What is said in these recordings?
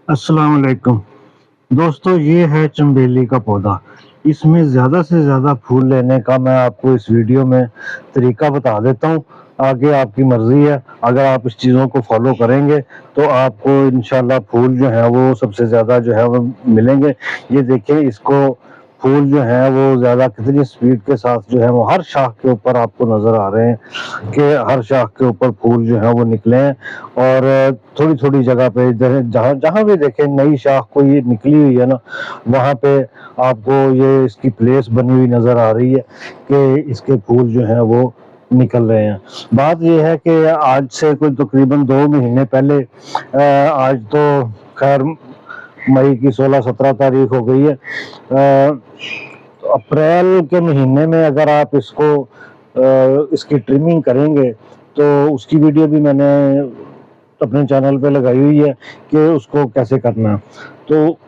अस्सलाम वालेकुम दोस्तों, ये है चंबेली का पौधा। इसमें ज़्यादा से ज़्यादा फूल लेने का मैं आपको इस वीडियो में तरीका बता देता हूँ। आगे आपकी मर्ज़ी है, अगर आप इस चीज़ों को फॉलो करेंगे तो आपको इंशाल्लाह फूल जो है वो सबसे ज़्यादा जो है वो मिलेंगे। ये देखिए, इसको फूल जो है वो ज़्यादा कितनी स्पीड के साथ जो है वो हर शाख के ऊपर आपको नज़र आ रहे हैं कि हर शाख के ऊपर फूल जो है वो निकले हैं। और थोड़ी थोड़ी जगह पे जहाँ जहाँ भी देखें नई शाख कोई ये निकली हुई है ना, वहाँ पे आपको ये इसकी प्लेस बनी हुई नजर आ रही है कि इसके फूल जो हैं वो निकल रहे हैं। बात ये है कि आज से कोई तकरीबन 2 महीने पहले, आज तो खैर मई की 16-17 तारीख हो गई है, अप्रैल के महीने में अगर आप इसको इसकी ट्रिमिंग करेंगे तो उसकी वीडियो भी मैंने अपने चैनल पे लगाई हुई है कि उसको कैसे करना है। तो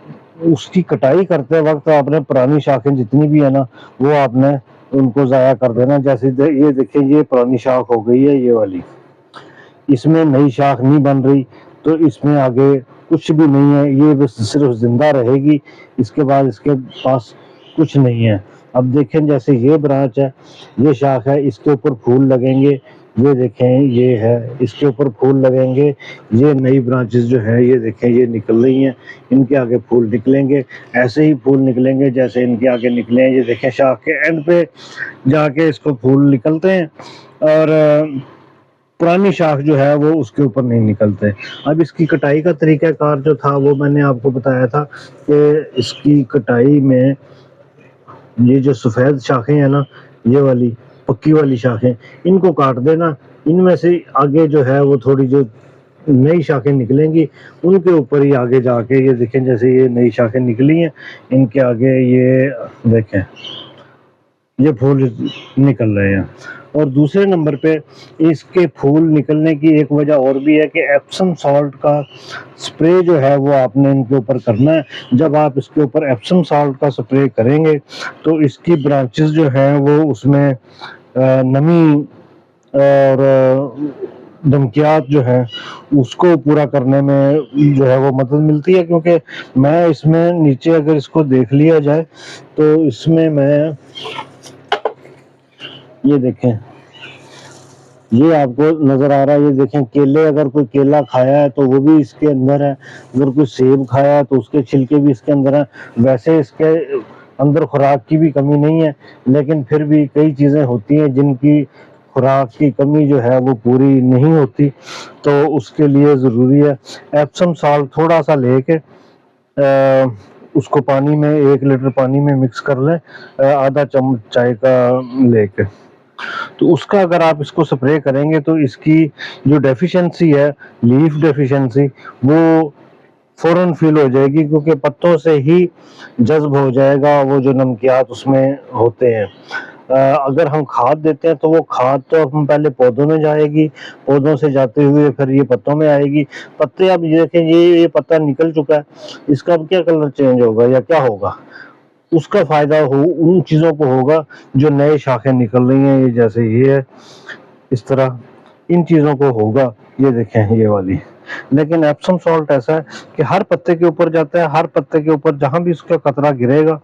उसकी कटाई करते वक्त आपने पुरानी शाखें जितनी भी है ना, वो आपने उनको ज़ाया कर देना। जैसे ये देखिए, ये पुरानी शाख हो गई है ये वाली, इसमें नई शाख नहीं बन रही, तो इसमें आगे कुछ भी नहीं है, ये बस सिर्फ जिंदा रहेगी। इसके बाद इसके पास कुछ नहीं है। अब देखें, जैसे ये ब्रांच है, ये शाख है, इसके ऊपर फूल लगेंगे। ये देखें, ये है, इसके ऊपर फूल लगेंगे। ये नई ब्रांचेस जो है, ये देखें, ये निकल रही हैं, इनके आगे फूल निकलेंगे। ऐसे ही फूल निकलेंगे जैसे इनके आगे निकले हैं। ये देखें, शाख के एंड पे जाके इसको फूल निकलते हैं और पुरानी शाख जो है वो उसके ऊपर नहीं निकलते। अब इसकी कटाई का तरीका कार जो था वो मैंने आपको बताया था कि इसकी कटाई में ये जो सफ़ेद शाखें हैं ना, ये वाली पक्की वाली शाखें, इनको काट देना। इनमें से आगे जो है वो थोड़ी जो नई शाखें निकलेंगी, उनके ऊपर ही आगे जाके ये देखें, जैसे ये नई शाखें निकली हैं, इनके आगे ये देखें, ये फूल निकल रहे हैं। और दूसरे नंबर पे इसके फूल निकलने की एक वजह और भी है कि एप्सम सॉल्ट का स्प्रे जो है वो आपने इनके ऊपर करना है। जब आप इसके ऊपर एप्सम सॉल्ट का स्प्रे करेंगे तो इसकी ब्रांचेस जो हैं वो उसमें नमी और धमकियात जो है उसको पूरा करने में जो है वो मदद मिलती है। क्योंकि मैं इसमें नीचे अगर इसको देख लिया जाए तो इसमें मैं, ये देखें, ये आपको नजर आ रहा है, ये देखें, केले, अगर कोई केला खाया है तो वो भी इसके अंदर है, अगर कोई सेब खाया है तो उसके छिलके भी इसके अंदर है। वैसे इसके अंदर खुराक की भी कमी नहीं है, लेकिन फिर भी कई चीजें होती हैं जिनकी खुराक की कमी जो है वो पूरी नहीं होती, तो उसके लिए जरूरी है एप्सम साल्ट थोड़ा सा लेके उसको पानी में 1 लीटर पानी में मिक्स कर लें, आधा चम्मच चाय का लेके, तो उसका अगर आप इसको स्प्रे करेंगे तो इसकी जो डेफिशिएंसी है, लीफ डेफिशिएंसी, वो फौरन फील हो जाएगी, क्योंकि पत्तों से ही जज्ब हो जाएगा वो जो नमकियात उसमें होते हैं। अगर हम खाद देते हैं तो वो खाद तो हम पहले पौधों में जाएगी, पौधों से जाते हुए फिर ये पत्तों में आएगी। पत्ते, अब ये देखें, ये पत्ता निकल चुका है, इसका अब क्या कलर चेंज होगा या क्या होगा, उसका फायदा हो उन चीजों को होगा जो नए शाखें निकल रही हैं। ये जैसे ये है, इस तरह इन चीजों को होगा। ये देखें, ये वाली। लेकिन एप्सम सॉल्ट ऐसा है कि हर पत्ते के ऊपर जाता है, हर पत्ते के ऊपर जहां भी उसका कतरा गिरेगा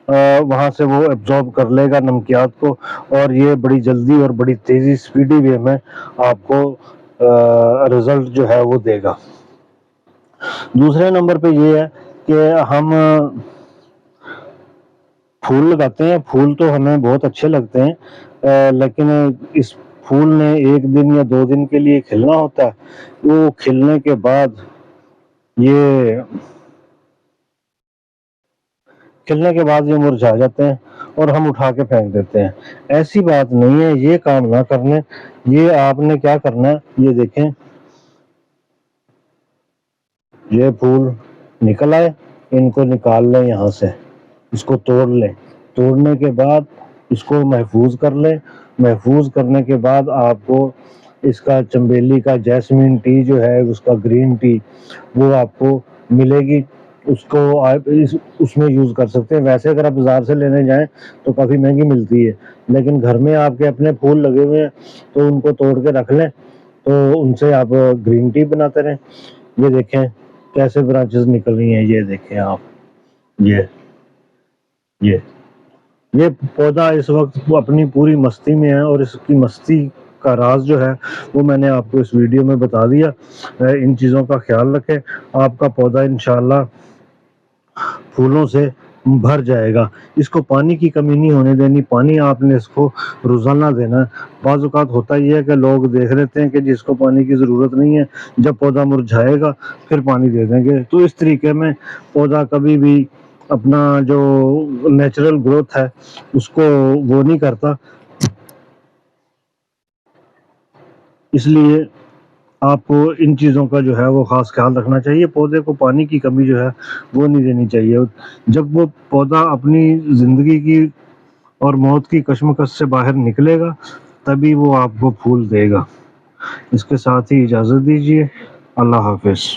वहां से वो एब्जॉर्ब कर लेगा नमकियात को, और ये बड़ी जल्दी और बड़ी तेजी स्पीडी वे में आपको रिजल्ट जो है वो देगा। दूसरे नंबर पे ये है कि हम फूल लगाते हैं, फूल तो हमें बहुत अच्छे लगते हैं, लेकिन इस फूल ने 1 दिन या 2 दिन के लिए खिलना होता है। वो खिलने के बाद ये ये मुरझा जाते हैं और हम उठा के फेंक देते हैं। ऐसी बात नहीं है, ये काम ना करने। ये आपने क्या करना है, ये देखें, ये फूल निकल आए, इनको निकाल लें यहाँ से, इसको तोड़ लें। तोड़ने के बाद इसको महफूज कर लें। महफूज करने के बाद आपको इसका चंबेली का जैस्मिन टी जो है, उसका ग्रीन टी, वो आपको मिलेगी। उसको आप उसमें यूज़ कर सकते हैं। वैसे अगर आप बाज़ार से लेने जाएं तो काफ़ी महंगी मिलती है, लेकिन घर में आपके अपने फूल लगे हुए हैं तो उनको तोड़ के रख लें, तो उनसे आप ग्रीन टी बनाते रहें। ये देखें کیسے برانچز نکل رہی ہیں، یہ دیکھیں آپ، یہ پودا اس وقت اپنی پوری مستی میں ہے، اور اس کی مستی کا راز جو ہے وہ میں نے آپ کو اس ویڈیو میں بتا دیا۔ ان چیزوں کا خیال رکھیں، آپ کا پودا انشاءاللہ پھولوں سے بھر جائے گا۔ اس کو پانی کی کمی نہیں ہونے دینی، پانی آپ نے اس کو روزانہ دینا ہے۔ بعض اوقات ہوتا یہ ہے کہ لوگ دیکھ لیتے ہیں کہ جس کو پانی کی ضرورت نہیں ہے، جب پودا مرجھائے گا پھر پانی دے دیں گے، تو اس طریقے میں پودا کبھی بھی اپنا جو نیچرل گروتھ ہے اس کو وہ نہیں کرتا۔ اس لیے آپ کو ان چیزوں کا جو ہے وہ خاص خیال رکھنا چاہیے، پودے کو پانی کی کمی جو ہے وہ نہیں دینی چاہیے۔ جب وہ پودا اپنی زندگی کی اور موت کی کشمکش سے باہر نکلے گا تبھی وہ آپ کو پھول دے گا۔ اس کے ساتھ ہی اجازت دیجیے، اللہ حافظ۔